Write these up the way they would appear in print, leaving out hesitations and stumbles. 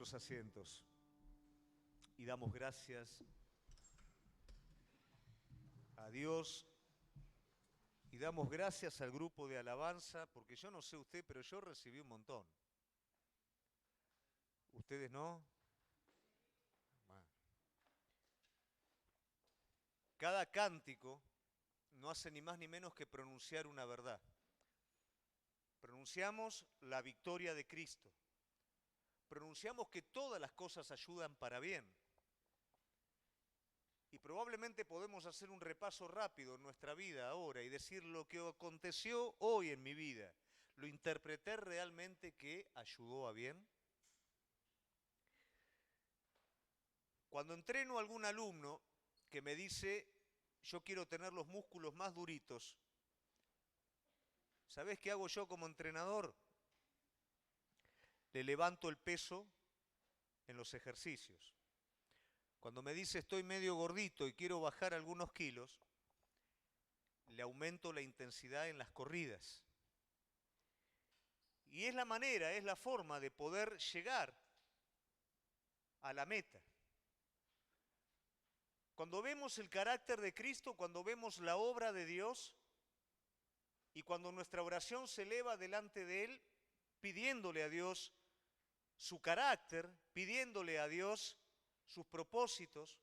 nuestros asientos y damos gracias a Dios y damos gracias al grupo de alabanza, porque yo no sé usted, pero yo recibí un montón. ¿Ustedes no? Bueno. Cada cántico no hace ni más ni menos que pronunciar una verdad. Pronunciamos la victoria de Cristo. Pronunciamos que todas las cosas ayudan para bien. Y probablemente podemos hacer un repaso rápido en nuestra vida ahora y decir lo que aconteció hoy en mi vida. ¿Lo interpreté realmente que ayudó a bien? Cuando entreno a algún alumno que me dice, yo quiero tener los músculos más duritos, ¿sabés qué hago yo como entrenador? Le levanto el peso en los ejercicios. Cuando me dice estoy medio gordito y quiero bajar algunos kilos, le aumento la intensidad en las corridas. Y es la manera, es la forma de poder llegar a la meta. Cuando vemos el carácter de Cristo, cuando vemos la obra de Dios y cuando nuestra oración se eleva delante de Él, pidiéndole a Dios su carácter, pidiéndole a Dios sus propósitos,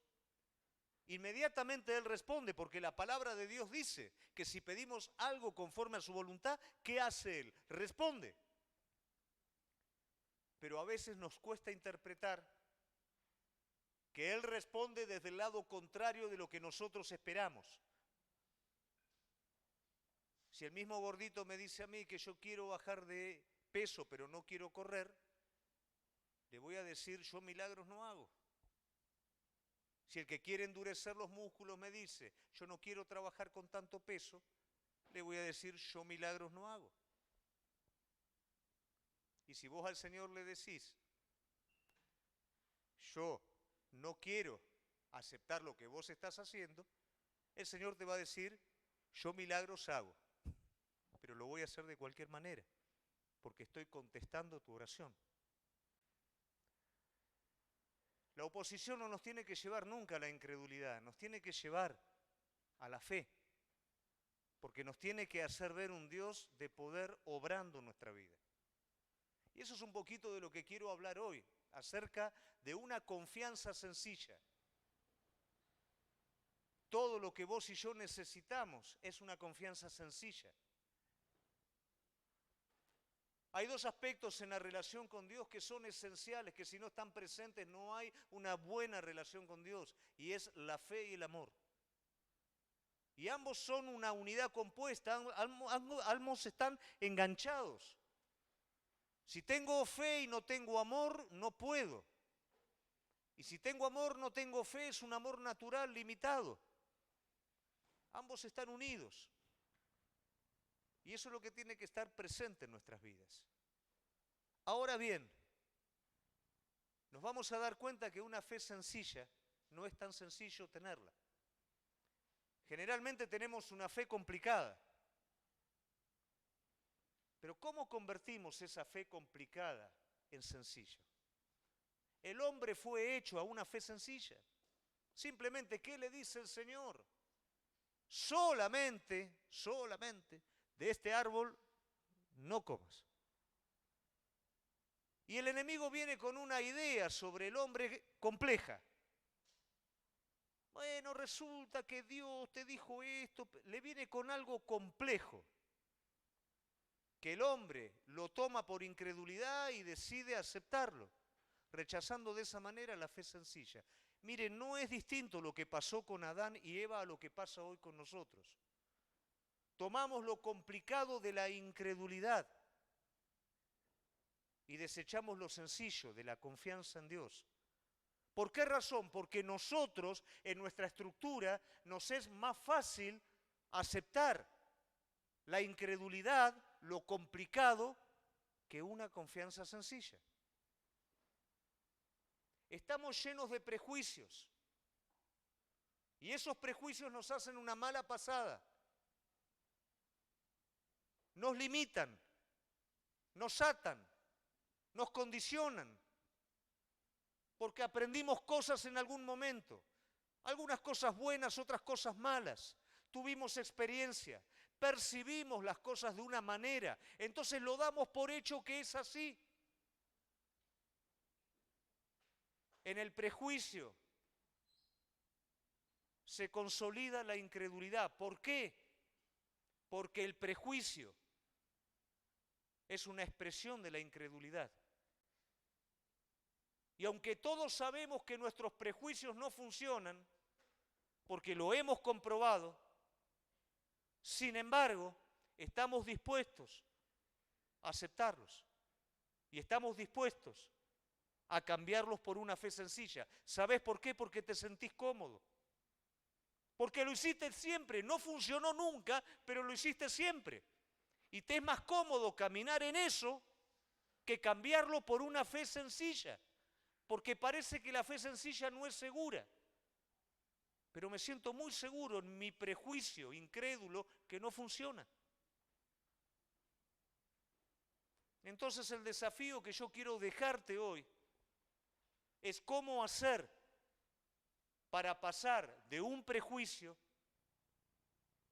inmediatamente Él responde, porque la palabra de Dios dice que si pedimos algo conforme a su voluntad, ¿qué hace Él? Responde. Pero a veces nos cuesta interpretar que Él responde desde el lado contrario de lo que nosotros esperamos. Si el mismo gordito me dice a mí que yo quiero bajar de peso pero no quiero correr, le voy a decir yo milagros no hago. Si el que quiere endurecer los músculos me dice yo no quiero trabajar con tanto peso, le voy a decir yo milagros no hago. Y si vos al Señor le decís yo no quiero aceptar lo que vos estás haciendo, el Señor te va a decir yo milagros hago, pero lo voy a hacer de cualquier manera, porque estoy contestando tu oración. La oposición no nos tiene que llevar nunca a la incredulidad, nos tiene que llevar a la fe, porque nos tiene que hacer ver un Dios de poder obrando en nuestra vida. Y eso es un poquito de lo que quiero hablar hoy, acerca de una confianza sencilla. Todo lo que vos y yo necesitamos es una confianza sencilla. Hay dos aspectos en la relación con Dios que son esenciales, que si no están presentes no hay una buena relación con Dios, y es la fe y el amor. Y ambos son una unidad compuesta, ambos están enganchados. Si tengo fe y no tengo amor, no puedo. Y si tengo amor, no tengo fe, es un amor natural, limitado. Ambos están unidos. Y eso es lo que tiene que estar presente en nuestras vidas. Ahora bien, nos vamos a dar cuenta que una fe sencilla no es tan sencillo tenerla. Generalmente tenemos una fe complicada. Pero ¿cómo convertimos esa fe complicada en sencilla? El hombre fue hecho a una fe sencilla. Simplemente, ¿qué le dice el Señor? Solamente de este árbol no comas. Y el enemigo viene con una idea sobre el hombre compleja. Bueno, resulta que Dios te dijo esto, le viene con algo complejo, que el hombre lo toma por incredulidad y decide aceptarlo, rechazando de esa manera la fe sencilla. Mire, no es distinto lo que pasó con Adán y Eva a lo que pasa hoy con nosotros. Tomamos lo complicado de la incredulidad y desechamos lo sencillo de la confianza en Dios. ¿Por qué razón? Porque nosotros, en nuestra estructura, nos es más fácil aceptar la incredulidad, lo complicado, que una confianza sencilla. Estamos llenos de prejuicios y esos prejuicios nos hacen una mala pasada. Nos limitan, nos atan, nos condicionan. porque aprendimos cosas en algún momento, algunas cosas buenas, otras cosas malas. Tuvimos experiencia, percibimos las cosas de una manera, entonces lo damos por hecho que es así. En el prejuicio se consolida la incredulidad. ¿Por qué? Porque el prejuicio es una expresión de la incredulidad. Y aunque todos sabemos que nuestros prejuicios no funcionan, porque lo hemos comprobado, sin embargo, estamos dispuestos a aceptarlos y estamos dispuestos a cambiarlos por una fe sencilla. ¿Sabés por qué? Porque te sentís cómodo. Porque lo hiciste siempre, no funcionó nunca, pero lo hiciste siempre. Y te es más cómodo caminar en eso que cambiarlo por una fe sencilla. Porque parece que la fe sencilla no es segura. Pero me siento muy seguro en mi prejuicio incrédulo que no funciona. Entonces el desafío que yo quiero dejarte hoy es cómo hacer para pasar de un prejuicio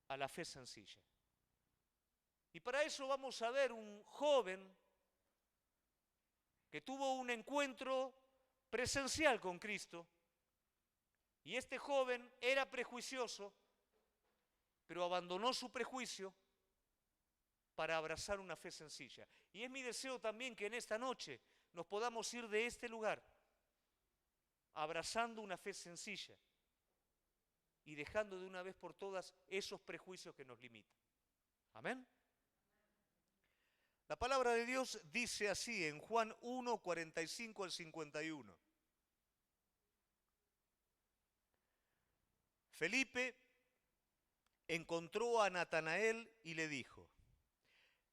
a la fe sencilla. Y para eso vamos a ver un joven que tuvo un encuentro presencial con Cristo. Y este joven era prejuicioso, pero abandonó su prejuicio para abrazar una fe sencilla. Y es mi deseo también que en esta noche nos podamos ir de este lugar abrazando una fe sencilla y dejando de una vez por todas esos prejuicios que nos limitan. Amén. La palabra de Dios dice así en Juan 1, 45 al 51. Felipe encontró a Natanael y le dijo: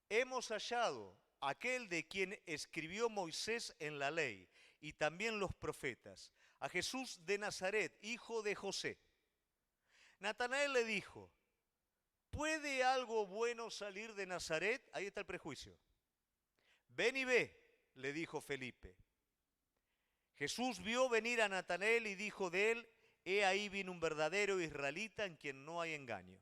hemos hallado aquel de quien escribió Moisés en la ley y también los profetas, a Jesús de Nazaret, hijo de José. Natanael le dijo: ¿puede algo bueno salir de Nazaret? Ahí está el prejuicio. Ven y ve, le dijo Felipe. Jesús vio venir a Natanael y dijo de él: he ahí viene un verdadero israelita en quien no hay engaño.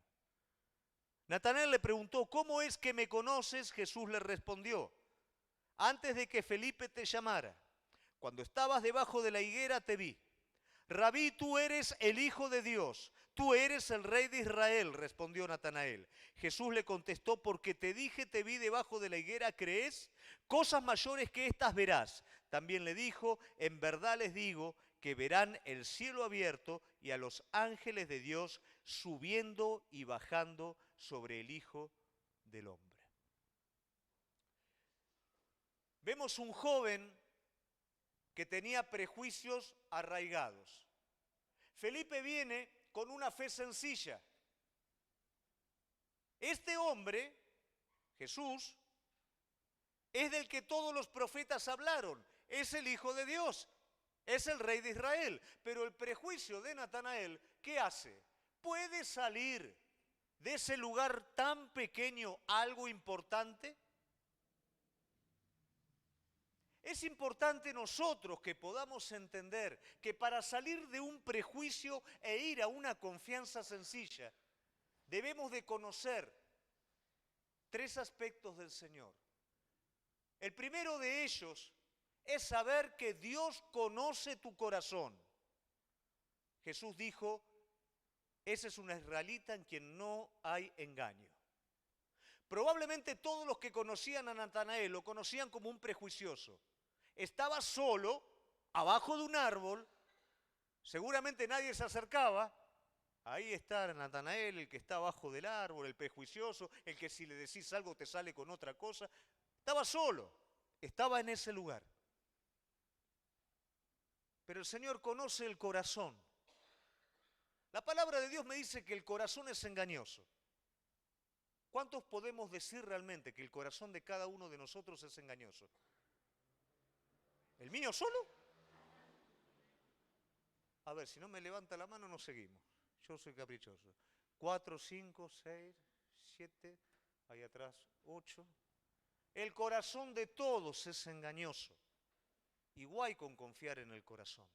Natanael le preguntó: ¿cómo es que me conoces? Jesús le respondió: antes de que Felipe te llamara, cuando estabas debajo de la higuera te vi. Rabí, tú eres el Hijo de Dios, tú eres el Rey de Israel, respondió Natanael. Jesús le contestó: porque te dije, te vi debajo de la higuera, ¿crees? Cosas mayores que estas verás. También le dijo: en verdad les digo que verán el cielo abierto y a los ángeles de Dios subiendo y bajando sobre el Hijo del Hombre. Vemos un joven que tenía prejuicios arraigados. Felipe viene con una fe sencilla. Este hombre, Jesús, es del que todos los profetas hablaron. Es el Hijo de Dios, es el Rey de Israel. Pero el prejuicio de Natanael, ¿qué hace? ¿Puede salir de ese lugar tan pequeño algo importante? Es importante nosotros que podamos entender que para salir de un prejuicio e ir a una confianza sencilla, debemos de conocer tres aspectos del Señor. El primero de ellos es saber que Dios conoce tu corazón. Jesús dijo: ese es un israelita en quien no hay engaño. Probablemente todos los que conocían a Natanael lo conocían como un prejuicioso. Estaba solo, abajo de un árbol, seguramente nadie se acercaba. Ahí está Natanael, el que está abajo del árbol, el prejuicioso, el que si le decís algo te sale con otra cosa. Estaba solo, estaba en ese lugar. Pero el Señor conoce el corazón. La palabra de Dios me dice que el corazón es engañoso. ¿Cuántos podemos decir realmente que el corazón de cada uno de nosotros es engañoso? ¿El mío solo? A ver, si no me levanta la mano no seguimos. Yo soy caprichoso. 4, 5, 6, 7, ahí atrás 8. El corazón de todos es engañoso. Igual con confiar en el corazón.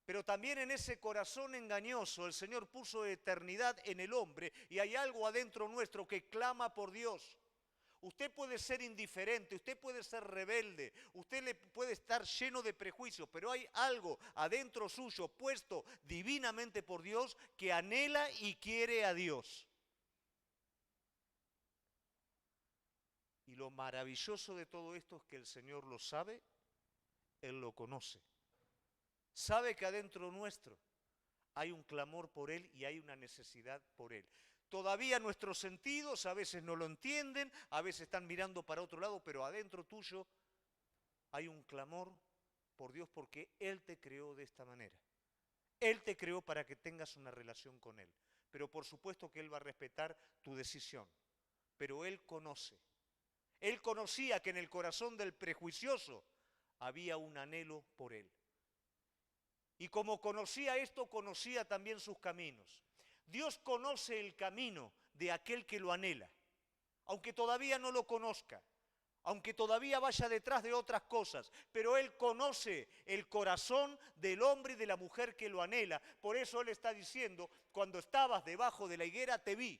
Pero también en ese corazón engañoso el Señor puso eternidad en el hombre y hay algo adentro nuestro que clama por Dios. Usted puede ser indiferente, usted puede ser rebelde, puede estar lleno de prejuicios, pero hay algo adentro suyo puesto divinamente por Dios que anhela y quiere a Dios. Y lo maravilloso de todo esto es que el Señor lo sabe, Él lo conoce. Sabe que adentro nuestro hay un clamor por Él y hay una necesidad por Él. Todavía nuestros sentidos a veces no lo entienden, a veces están mirando para otro lado, pero adentro tuyo hay un clamor por Dios porque Él te creó de esta manera. Él te creó para que tengas una relación con Él. Pero por supuesto que Él va a respetar tu decisión. Pero Él conoce. Él conocía que en el corazón del prejuicioso había un anhelo por Él. Y como conocía esto, conocía también sus caminos. Dios conoce el camino de aquel que lo anhela, aunque todavía no lo conozca, aunque todavía vaya detrás de otras cosas, pero Él conoce el corazón del hombre y de la mujer que lo anhela. Por eso Él está diciendo, cuando estabas debajo de la higuera te vi.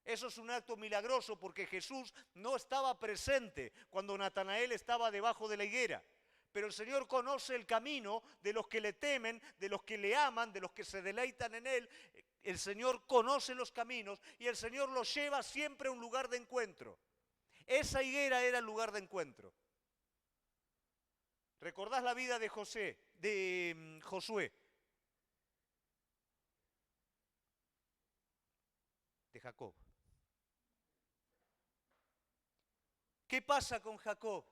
Eso es un acto milagroso porque Jesús no estaba presente cuando Natanael estaba debajo de la higuera. Pero el Señor conoce el camino de los que le temen, de los que le aman, de los que se deleitan en Él. El Señor conoce los caminos y el Señor los lleva siempre a un lugar de encuentro. Esa higuera era el lugar de encuentro. ¿Recordás la vida de Josué? De Jacob. ¿Qué pasa con Jacob?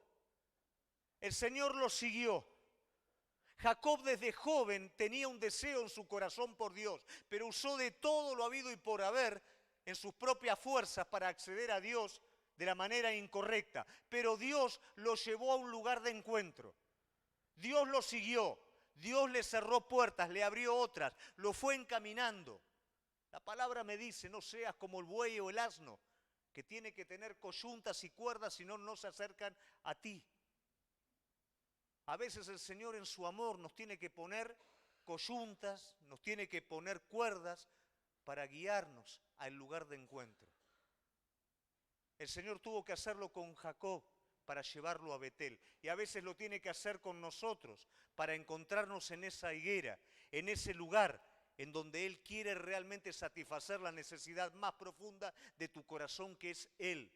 El Señor lo siguió. Jacob desde joven tenía un deseo en su corazón por Dios, pero usó de todo lo habido y por haber en sus propias fuerzas para acceder a Dios de la manera incorrecta. Pero Dios lo llevó a un lugar de encuentro. Dios lo siguió. Dios le cerró puertas, le abrió otras, lo fue encaminando. La palabra me dice, no seas como el buey o el asno, que tiene que tener coyuntas y cuerdas, si no, no se acercan a ti. A veces el Señor en su amor nos tiene que poner coyuntas, nos tiene que poner cuerdas para guiarnos al lugar de encuentro. El Señor tuvo que hacerlo con Jacob para llevarlo a Betel. Y a veces lo tiene que hacer con nosotros para encontrarnos en esa higuera, en ese lugar en donde Él quiere realmente satisfacer la necesidad más profunda de tu corazón, que es Él.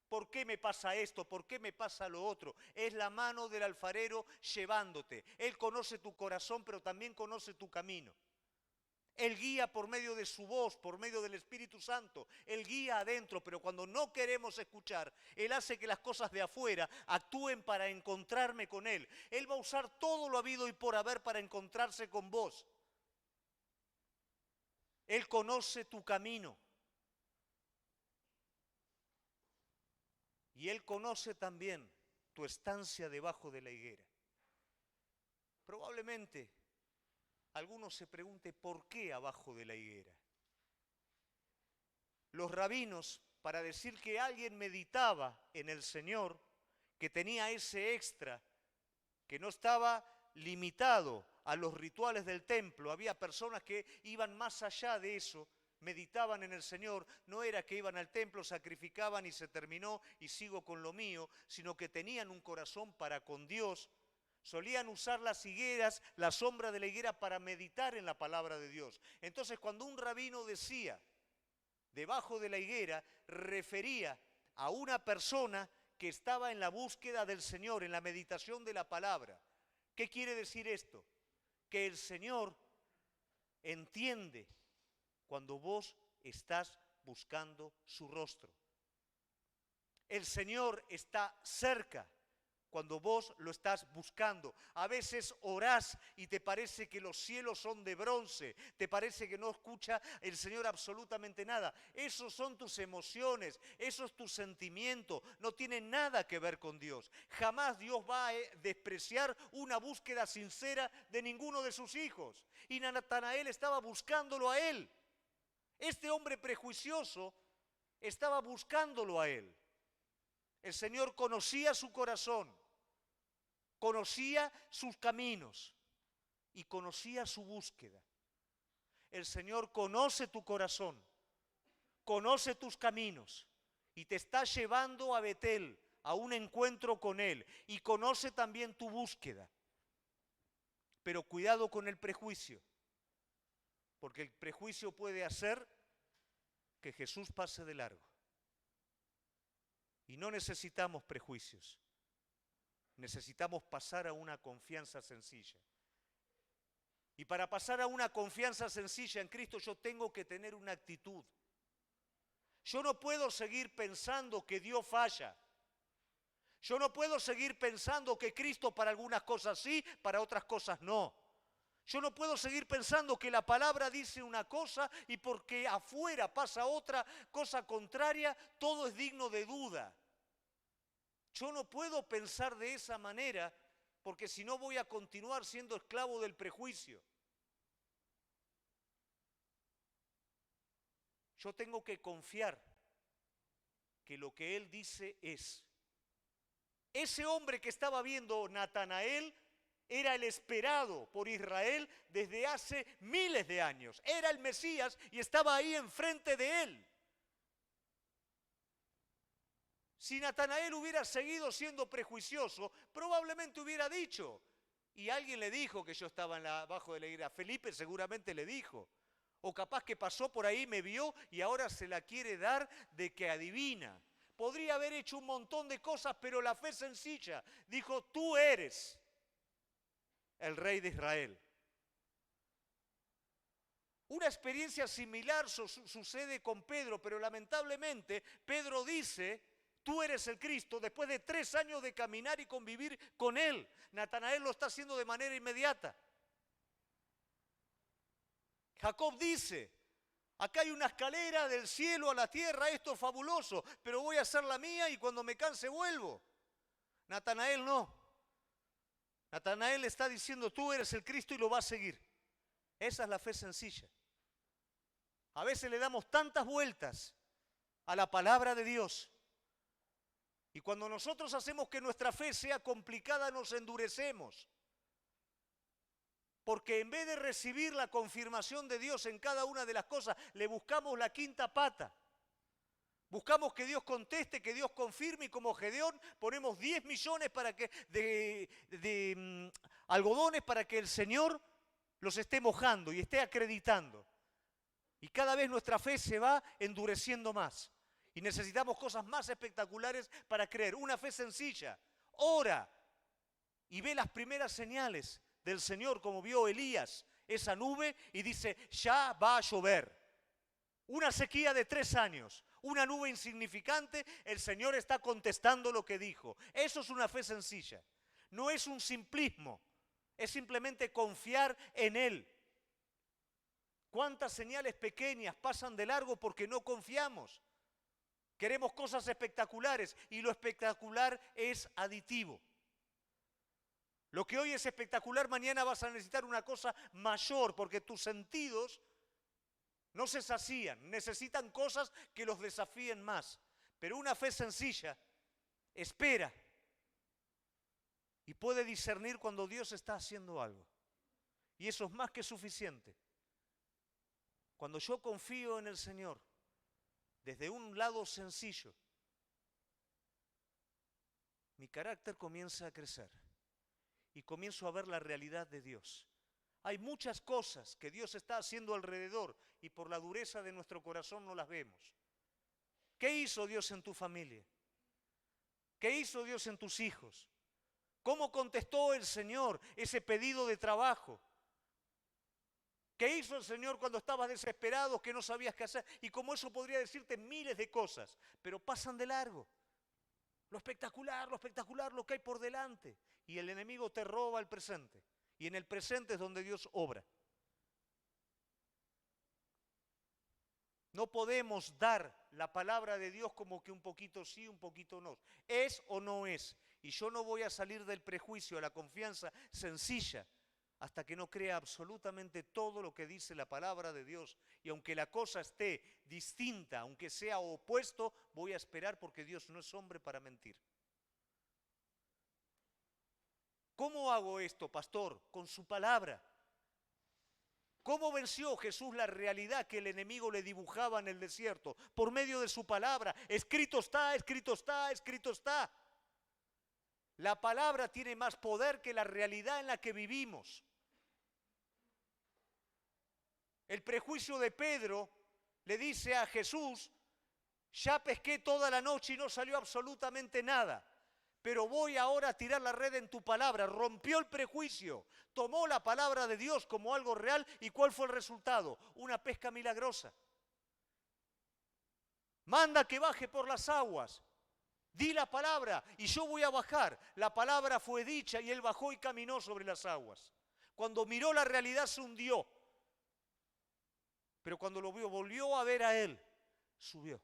¿Por qué me pasa esto? ¿Por qué me pasa lo otro? Es la mano del alfarero llevándote. Él conoce tu corazón, pero también conoce tu camino. Él guía por medio de su voz, por medio del Espíritu Santo. Él guía adentro, pero cuando no queremos escuchar, Él hace que las cosas de afuera actúen para encontrarme con Él. Él va a usar todo lo habido y por haber para encontrarse con vos. Él conoce tu camino. Y Él conoce también tu estancia debajo de la higuera. Probablemente alguno se pregunte por qué abajo de la higuera. Los rabinos, para decir que alguien meditaba en el Señor, que tenía ese extra, que no estaba limitado a los rituales del templo, había personas que iban más allá de eso, meditaban en el Señor, no era que iban al templo, sacrificaban y se terminó y sigo con lo mío, sino que tenían un corazón para con Dios. Solían usar las higueras, la sombra de la higuera para meditar en la palabra de Dios. Entonces cuando un rabino decía debajo de la higuera, refería a una persona que estaba en la búsqueda del Señor, en la meditación de la palabra. ¿Qué quiere decir esto? Que el Señor entiende cuando vos estás buscando su rostro. El Señor está cerca cuando vos lo estás buscando. A veces orás y te parece que los cielos son de bronce, te parece que no escucha el Señor absolutamente nada. Esos son tus emociones, eso es tu sentimiento, no tiene nada que ver con Dios. Jamás Dios va a despreciar una búsqueda sincera de ninguno de sus hijos. Y Natanael estaba buscándolo a Él. Este hombre prejuicioso estaba buscándolo a Él. El Señor conocía su corazón. conocía sus caminos y conocía su búsqueda. El Señor conoce tu corazón, conoce tus caminos y te está llevando a Betel, a un encuentro con Él, y conoce también tu búsqueda. Pero cuidado con el prejuicio, porque el prejuicio puede hacer que Jesús pase de largo. Y no necesitamos prejuicios, necesitamos pasar a una confianza sencilla. Y para pasar a una confianza sencilla en Cristo yo tengo que tener una actitud. Yo no puedo seguir pensando que Dios falla. Yo no puedo seguir pensando que Cristo para algunas cosas sí, para otras cosas no. Yo no puedo seguir pensando que la palabra dice una cosa y porque afuera pasa otra cosa contraria, todo es digno de duda. Yo no puedo pensar de esa manera porque si no voy a continuar siendo esclavo del prejuicio. Yo tengo que confiar que lo que Él dice es. Ese hombre que estaba viendo Natanael era el esperado por Israel desde hace miles de años. Era el Mesías y estaba ahí enfrente de él. Si Natanael hubiera seguido siendo prejuicioso, probablemente hubiera dicho, y alguien le dijo que yo estaba abajo de la higuera, Felipe seguramente le dijo, o capaz que pasó por ahí, me vio y ahora se la quiere dar de que adivina. Podría haber hecho un montón de cosas, pero la fe sencilla dijo, tú eres el rey de Israel. Una experiencia similar sucede con Pedro, pero lamentablemente Pedro dice, tú eres el Cristo, después de 3 años de caminar y convivir con Él. Natanael lo está haciendo de manera inmediata. Jacob dice, acá hay una escalera del cielo a la tierra, esto es fabuloso, pero voy a hacer la mía y cuando me canse vuelvo. Natanael no. Natanael está diciendo, tú eres el Cristo y lo va a seguir. Esa es la fe sencilla. A veces le damos tantas vueltas a la palabra de Dios. Y cuando nosotros hacemos que nuestra fe sea complicada, nos endurecemos. Porque en vez de recibir la confirmación de Dios en cada una de las cosas, le buscamos la quinta pata. Buscamos que Dios conteste, que Dios confirme y como Gedeón ponemos 10 millones de algodones para que el Señor los esté mojando y esté acreditando. Y cada vez nuestra fe se va endureciendo más. Y necesitamos cosas más espectaculares para creer. Una fe sencilla. Ora y ve las primeras señales del Señor, como vio Elías, esa nube, y dice, ya va a llover. Una sequía de 3 años, una nube insignificante, el Señor está contestando lo que dijo. Eso es una fe sencilla. No es un simplismo, es simplemente confiar en Él. ¿Cuántas señales pequeñas pasan de largo porque no confiamos? Queremos cosas espectaculares y lo espectacular es aditivo. Lo que hoy es espectacular, mañana vas a necesitar una cosa mayor porque tus sentidos no se sacían, necesitan cosas que los desafíen más. Pero una fe sencilla espera y puede discernir cuando Dios está haciendo algo. Y eso es más que suficiente. Cuando yo confío en el Señor, desde un lado sencillo, mi carácter comienza a crecer y comienzo a ver la realidad de Dios. Hay muchas cosas que Dios está haciendo alrededor y por la dureza de nuestro corazón no las vemos. ¿Qué hizo Dios en tu familia? ¿Qué hizo Dios en tus hijos? ¿Cómo contestó el Señor ese pedido de trabajo? ¿Qué hizo el Señor cuando estabas desesperado, que no sabías qué hacer? Y como eso podría decirte miles de cosas, pero pasan de largo. Lo espectacular, lo que hay por delante. Y el enemigo te roba el presente. Y en el presente es donde Dios obra. No podemos dar la palabra de Dios como que un poquito sí, un poquito no. ¿Es o no es? Y yo no voy a salir del prejuicio a la confianza sencilla hasta que no crea absolutamente todo lo que dice la palabra de Dios. Y aunque la cosa esté distinta, aunque sea opuesto, voy a esperar porque Dios no es hombre para mentir. ¿Cómo hago esto, pastor? Con su palabra. ¿Cómo venció Jesús la realidad que el enemigo le dibujaba en el desierto? Por medio de su palabra. Escrito está, escrito está, escrito está. La palabra tiene más poder que la realidad en la que vivimos. El prejuicio de Pedro le dice a Jesús: ya pesqué toda la noche y no salió absolutamente nada, pero voy ahora a tirar la red en tu palabra. Rompió el prejuicio, tomó la palabra de Dios como algo real. ¿Y cuál fue el resultado? Una pesca milagrosa. Manda que baje por las aguas. Di la palabra y yo voy a bajar. La palabra fue dicha y él bajó y caminó sobre las aguas. Cuando miró la realidad se hundió. Pero cuando lo vio, volvió a ver a él, subió.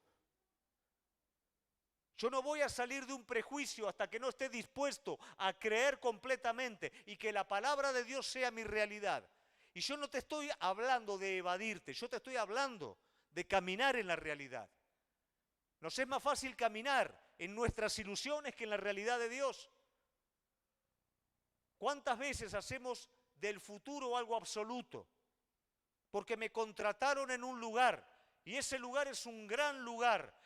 Yo no voy a salir de un prejuicio hasta que no esté dispuesto a creer completamente y que la palabra de Dios sea mi realidad. Y yo no te estoy hablando de evadirte, yo te estoy hablando de caminar en la realidad. Nos es más fácil caminar en nuestras ilusiones que en la realidad de Dios. ¿Cuántas veces hacemos del futuro algo absoluto? Porque me contrataron en un lugar y ese lugar es un gran lugar.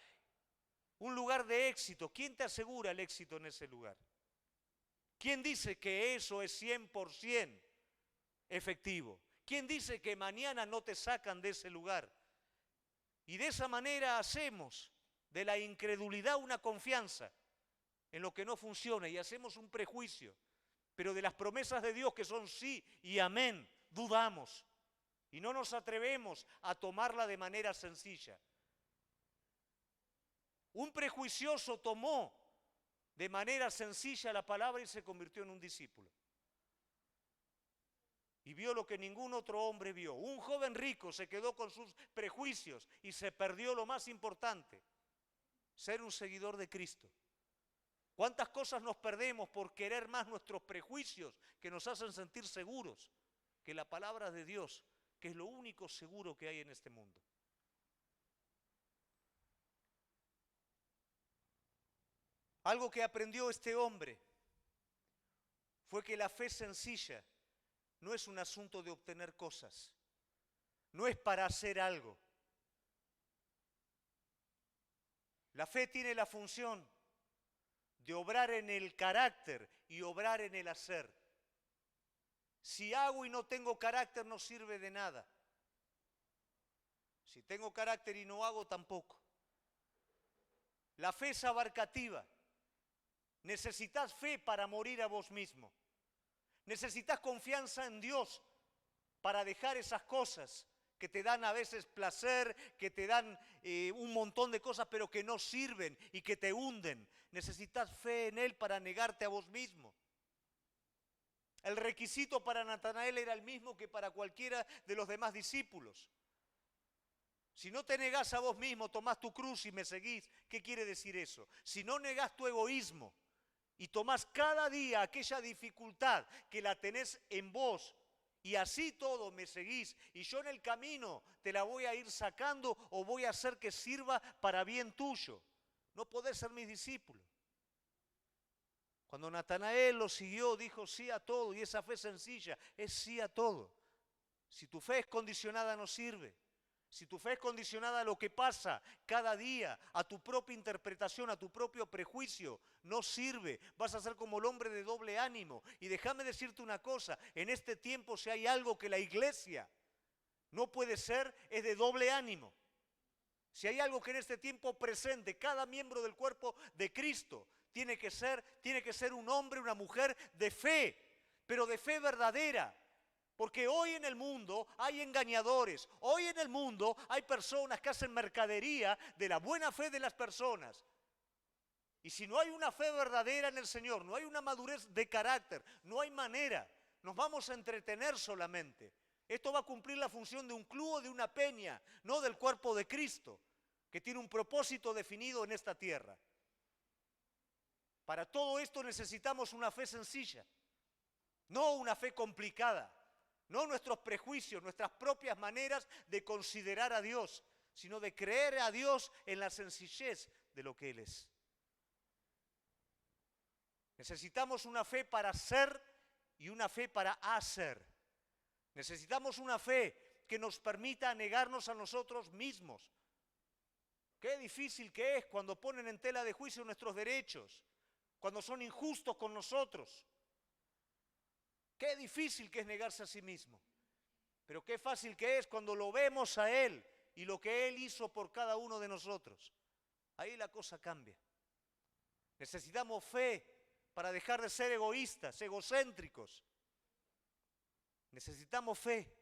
Un lugar de éxito. ¿Quién te asegura el éxito en ese lugar? ¿Quién dice que eso es 100% efectivo? ¿Quién dice que mañana no te sacan de ese lugar? Y de esa manera hacemos de la incredulidad una confianza en lo que no funciona y hacemos un prejuicio. Pero de las promesas de Dios que son sí y amén, dudamos y no nos atrevemos a tomarla de manera sencilla. Un prejuicioso tomó de manera sencilla la palabra y se convirtió en un discípulo. Y vio lo que ningún otro hombre vio. Un joven rico se quedó con sus prejuicios y se perdió lo más importante: ser un seguidor de Cristo. ¿Cuántas cosas nos perdemos por querer más nuestros prejuicios que nos hacen sentir seguros que la palabra de Dios, que es lo único seguro que hay en este mundo? Algo que aprendió este hombre fue que la fe sencilla no es un asunto de obtener cosas, no es para hacer algo. La fe tiene la función de obrar en el carácter y obrar en el hacer. Si hago y no tengo carácter, no sirve de nada. Si tengo carácter y no hago, tampoco. La fe es abarcativa. Necesitas fe para morir a vos mismo. Necesitas confianza en Dios para dejar esas cosas que te dan a veces placer, que te dan un montón de cosas, pero que no sirven y que te hunden. Necesitas fe en Él para negarte a vos mismo. El requisito para Natanael era el mismo que para cualquiera de los demás discípulos. Si no te negás a vos mismo, tomás tu cruz y me seguís, ¿qué quiere decir eso? Si no negás tu egoísmo y tomás cada día aquella dificultad que la tenés en vos, y así todo me seguís, y yo en el camino te la voy a ir sacando o voy a hacer que sirva para bien tuyo, no podés ser mis discípulos. Cuando Natanael lo siguió, dijo sí a todo, y esa fe sencilla es sí a todo. Si tu fe es condicionada, no sirve. Si tu fe es condicionada a lo que pasa cada día, a tu propia interpretación, a tu propio prejuicio, no sirve. Vas a ser como el hombre de doble ánimo. Y déjame decirte una cosa, en este tiempo si hay algo que la iglesia no puede ser, es de doble ánimo. Si hay algo que en este tiempo presente, cada miembro del cuerpo de Cristo tiene que ser un hombre, una mujer de fe, pero de fe verdadera. Porque hoy en el mundo hay engañadores, hoy en el mundo hay personas que hacen mercadería de la buena fe de las personas. Y si no hay una fe verdadera en el Señor, no hay una madurez de carácter, no hay manera, nos vamos a entretener solamente. Esto va a cumplir la función de un club o de una peña, no del cuerpo de Cristo, que tiene un propósito definido en esta tierra. Para todo esto necesitamos una fe sencilla, no una fe complicada. No nuestros prejuicios, nuestras propias maneras de considerar a Dios, sino de creer a Dios en la sencillez de lo que Él es. Necesitamos una fe para ser y una fe para hacer. Necesitamos una fe que nos permita negarnos a nosotros mismos. Qué difícil que es cuando ponen en tela de juicio nuestros derechos, cuando son injustos con nosotros. Qué difícil que es negarse a sí mismo. Pero qué fácil que es cuando lo vemos a Él y lo que Él hizo por cada uno de nosotros. Ahí la cosa cambia. Necesitamos fe para dejar de ser egoístas, egocéntricos. Necesitamos fe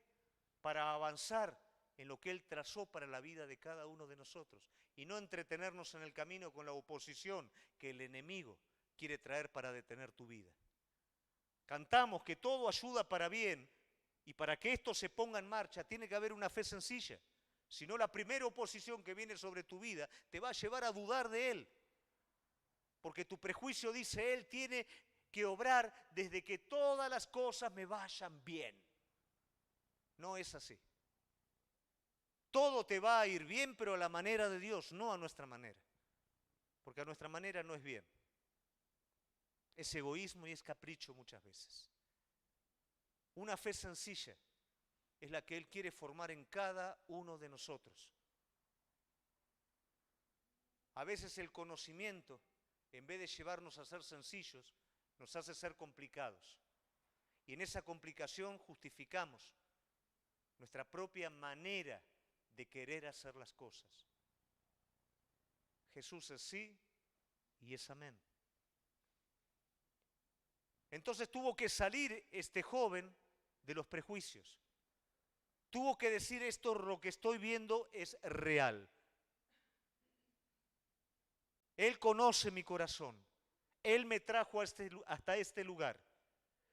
para avanzar en lo que Él trazó para la vida de cada uno de nosotros y no entretenernos en el camino con la oposición que el enemigo quiere traer para detener tu vida. Cantamos que todo ayuda para bien y para que esto se ponga en marcha tiene que haber una fe sencilla. Si no, la primera oposición que viene sobre tu vida te va a llevar a dudar de Él. Porque tu prejuicio dice, Él tiene que obrar desde que todas las cosas me vayan bien. No es así. Todo te va a ir bien, pero a la manera de Dios, no a nuestra manera. Porque a nuestra manera no es bien. Es egoísmo y es capricho muchas veces. Una fe sencilla es la que Él quiere formar en cada uno de nosotros. A veces el conocimiento, en vez de llevarnos a ser sencillos, nos hace ser complicados. Y en esa complicación justificamos nuestra propia manera de querer hacer las cosas. Jesús es sí y es amén. Entonces tuvo que salir este joven de los prejuicios. Tuvo que decir esto, lo que estoy viendo es real. Él conoce mi corazón. Él me trajo hasta este lugar.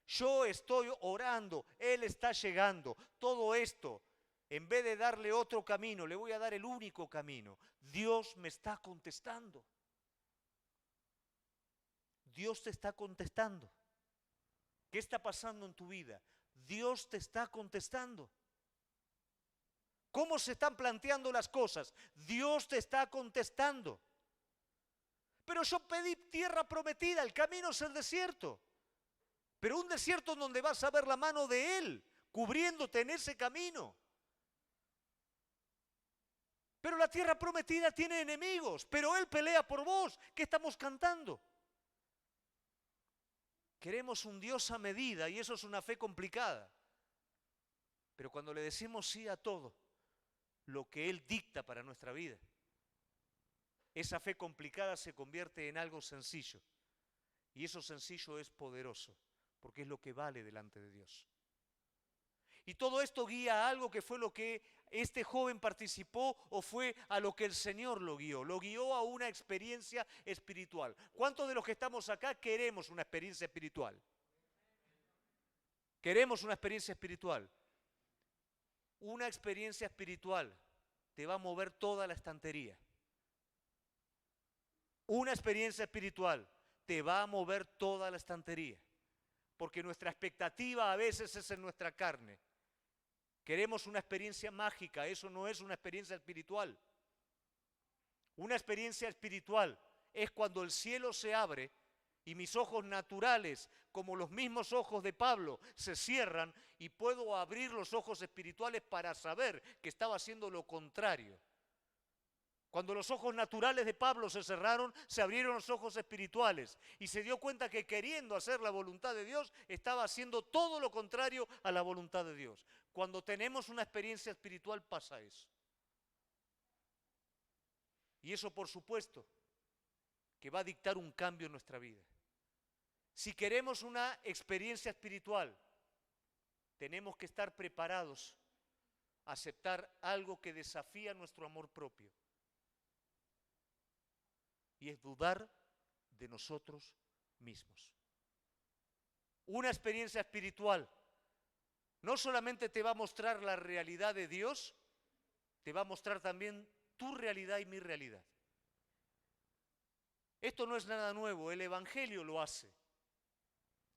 Yo estoy orando, Él está llegando. Todo esto, en vez de darle otro camino, le voy a dar el único camino. Dios me está contestando. Dios te está contestando. ¿Qué está pasando en tu vida? Dios te está contestando. ¿Cómo se están planteando las cosas? Dios te está contestando. Pero yo pedí tierra prometida, el camino es el desierto. Pero un desierto donde vas a ver la mano de Él, cubriéndote en ese camino. Pero la tierra prometida tiene enemigos, pero Él pelea por vos. ¿Qué estamos cantando? Queremos un Dios a medida y eso es una fe complicada. Pero cuando le decimos sí a todo, lo que Él dicta para nuestra vida, esa fe complicada se convierte en algo sencillo. Y eso sencillo es poderoso, porque es lo que vale delante de Dios. Y todo esto guía a algo que fue lo que este joven participó o fue a lo que el Señor lo guió. Lo guió a una experiencia espiritual. ¿Cuántos de los que estamos acá queremos una experiencia espiritual? Queremos una experiencia espiritual. Una experiencia espiritual te va a mover toda la estantería. Una experiencia espiritual te va a mover toda la estantería. Porque nuestra expectativa a veces es en nuestra carne. Queremos una experiencia mágica, eso no es una experiencia espiritual. Una experiencia espiritual es cuando el cielo se abre y mis ojos naturales, como los mismos ojos de Pablo, se cierran y puedo abrir los ojos espirituales para saber que estaba haciendo lo contrario. Cuando los ojos naturales de Pablo se cerraron, se abrieron los ojos espirituales y se dio cuenta que queriendo hacer la voluntad de Dios, estaba haciendo todo lo contrario a la voluntad de Dios. Cuando tenemos una experiencia espiritual pasa eso. Y eso, por supuesto, que va a dictar un cambio en nuestra vida. Si queremos una experiencia espiritual, tenemos que estar preparados a aceptar algo que desafía nuestro amor propio. Y es dudar de nosotros mismos. Una experiencia espiritual no solamente te va a mostrar la realidad de Dios, te va a mostrar también tu realidad y mi realidad. Esto no es nada nuevo, el Evangelio lo hace.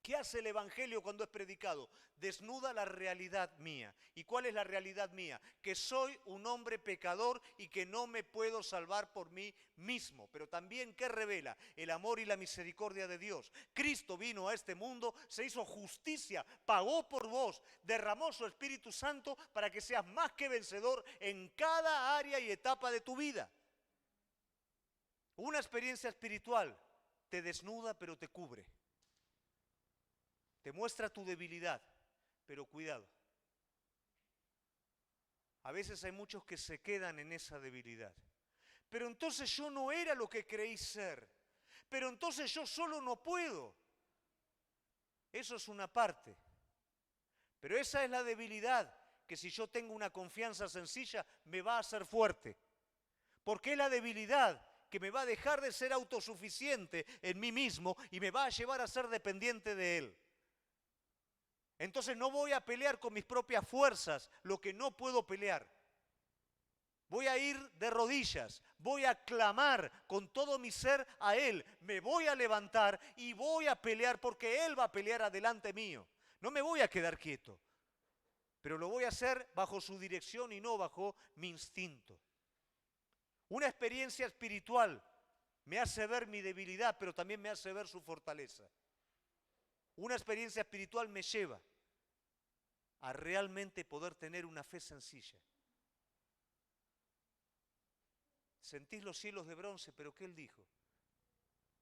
¿Qué hace el Evangelio cuando es predicado? Desnuda la realidad mía. ¿Y cuál es la realidad mía? Que soy un hombre pecador y que no me puedo salvar por mí mismo. Pero también, ¿qué revela? El amor y la misericordia de Dios. Cristo vino a este mundo, se hizo justicia, pagó por vos, derramó su Espíritu Santo para que seas más que vencedor en cada área y etapa de tu vida. Una experiencia espiritual te desnuda pero te cubre. Te muestra tu debilidad, pero cuidado. A veces hay muchos que se quedan en esa debilidad. Pero entonces yo no era lo que creí ser. Pero entonces yo solo no puedo. Eso es una parte. Pero esa es la debilidad, que si yo tengo una confianza sencilla, me va a hacer fuerte. Porque es la debilidad que me va a dejar de ser autosuficiente en mí mismo y me va a llevar a ser dependiente de Él. Entonces no voy a pelear con mis propias fuerzas lo que no puedo pelear. Voy a ir de rodillas, voy a clamar con todo mi ser a Él. Me voy a levantar y voy a pelear porque Él va a pelear adelante mío. No me voy a quedar quieto, pero lo voy a hacer bajo su dirección y no bajo mi instinto. Una experiencia espiritual me hace ver mi debilidad, pero también me hace ver su fortaleza. Una experiencia espiritual me lleva a realmente poder tener una fe sencilla. Sentís los cielos de bronce, pero ¿qué Él dijo?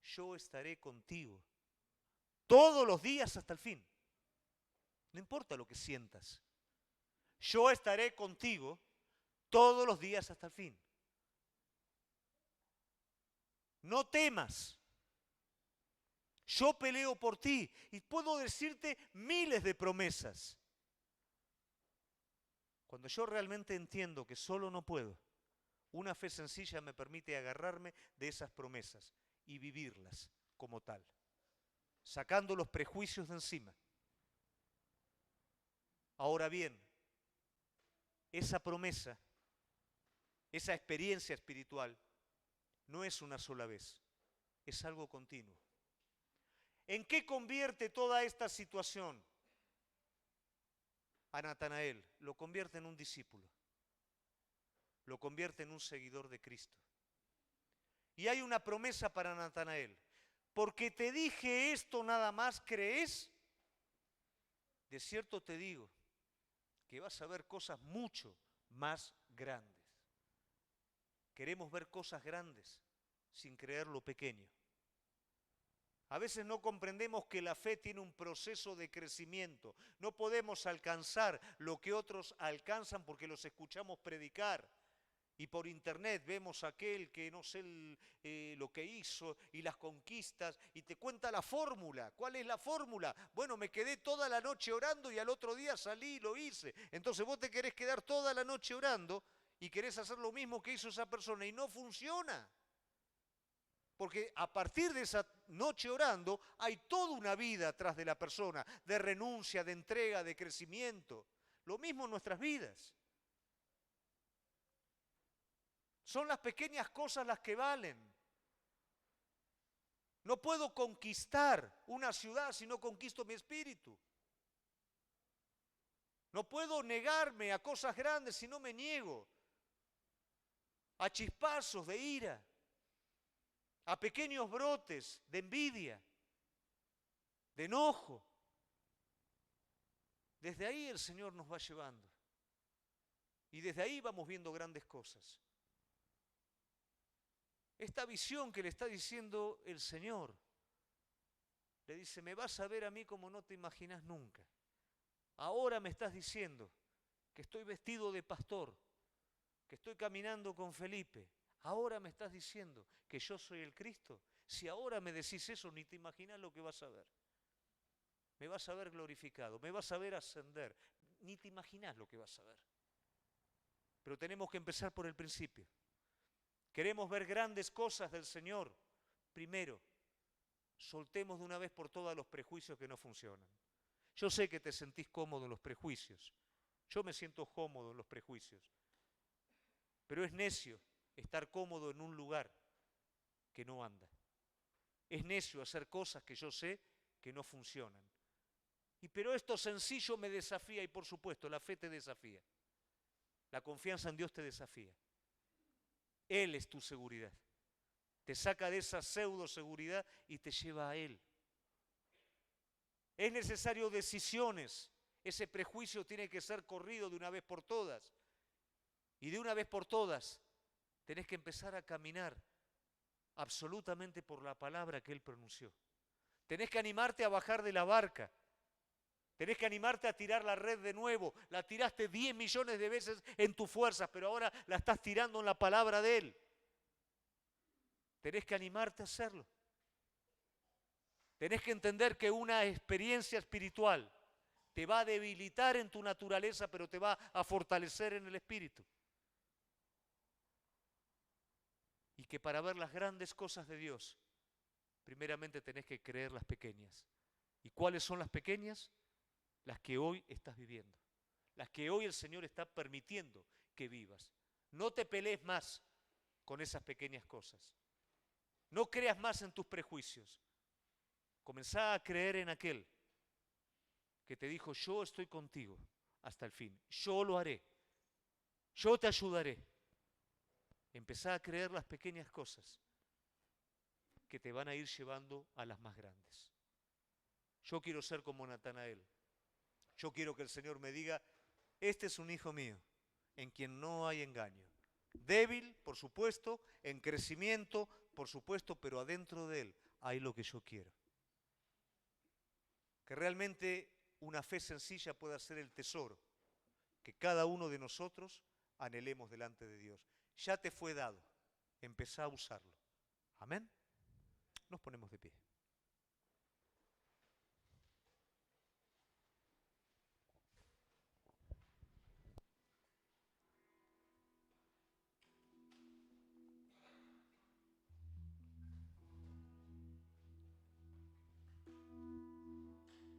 Yo estaré contigo todos los días hasta el fin. No importa lo que sientas. Yo estaré contigo todos los días hasta el fin. No temas. Yo peleo por ti y puedo decirte miles de promesas. Cuando yo realmente entiendo que solo no puedo, una fe sencilla me permite agarrarme de esas promesas y vivirlas como tal, sacando los prejuicios de encima. Ahora bien, esa promesa, esa experiencia espiritual, no es una sola vez, es algo continuo. ¿En qué convierte toda esta situación a Natanael? Lo convierte en un discípulo, lo convierte en un seguidor de Cristo. Y hay una promesa para Natanael. Porque te dije esto nada más, ¿crees? De cierto te digo que vas a ver cosas mucho más grandes. Queremos ver cosas grandes sin creer lo pequeño. A veces no comprendemos que la fe tiene un proceso de crecimiento. No podemos alcanzar lo que otros alcanzan porque los escuchamos predicar. Y por internet vemos a aquel que no sé lo que hizo y las conquistas y te cuenta la fórmula. ¿Cuál es la fórmula? Bueno, me quedé toda la noche orando y al otro día salí y lo hice. Entonces vos te querés quedar toda la noche orando y querés hacer lo mismo que hizo esa persona y no funciona. Porque a partir de esa noche orando hay toda una vida atrás de la persona, de renuncia, de entrega, de crecimiento. Lo mismo en nuestras vidas. Son las pequeñas cosas las que valen. No puedo conquistar una ciudad si no conquisto mi espíritu. No puedo negarme a cosas grandes si no me niego. A chispazos de ira. A pequeños brotes de envidia. De enojo. Desde ahí el Señor nos va llevando. Y desde ahí vamos viendo grandes cosas. Esta visión que le está diciendo el Señor, le dice, me vas a ver a mí como no te imaginas nunca. Ahora me estás diciendo que estoy vestido de pastor, que estoy caminando con Felipe. Ahora me estás diciendo que yo soy el Cristo. Si ahora me decís eso, ni te imaginas lo que vas a ver. Me vas a ver glorificado, me vas a ver ascender. Ni te imaginas lo que vas a ver. Pero tenemos que empezar por el principio. Queremos ver grandes cosas del Señor. Primero, soltemos de una vez por todas los prejuicios que no funcionan. Yo sé que te sentís cómodo en los prejuicios. Yo me siento cómodo en los prejuicios. Pero es necio estar cómodo en un lugar que no anda. Es necio hacer cosas que yo sé que no funcionan. Pero esto sencillo me desafía, y por supuesto, la fe te desafía. La confianza en Dios te desafía. Él es tu seguridad. Te saca de esa pseudo seguridad y te lleva a Él. Es necesario decisiones. Ese prejuicio tiene que ser corrido de una vez por todas. Y de una vez por todas tenés que empezar a caminar absolutamente por la palabra que Él pronunció. Tenés que animarte a bajar de la barca. Tenés que animarte a tirar la red de nuevo. La tiraste 10 millones de veces en tus fuerzas, pero ahora la estás tirando en la palabra de Él. Tenés que animarte a hacerlo. Tenés que entender que una experiencia espiritual te va a debilitar en tu naturaleza, pero te va a fortalecer en el espíritu. Y que para ver las grandes cosas de Dios, primeramente tenés que creer las pequeñas. ¿Y cuáles son las pequeñas? Las que hoy estás viviendo. Las que hoy el Señor está permitiendo que vivas. No te pelees más con esas pequeñas cosas. No creas más en tus prejuicios. Comenzá a creer en aquel que te dijo, yo estoy contigo hasta el fin. Yo lo haré. Yo te ayudaré. Empezá a creer las pequeñas cosas que te van a ir llevando a las más grandes. Yo quiero ser como Natanael. Yo quiero que el Señor me diga, este es un hijo mío, en quien no hay engaño. Débil, por supuesto, en crecimiento, por supuesto, pero adentro de él hay lo que yo quiero. Que realmente una fe sencilla pueda ser el tesoro que cada uno de nosotros anhelemos delante de Dios. Ya te fue dado, empezá a usarlo. Amén. Nos ponemos de pie.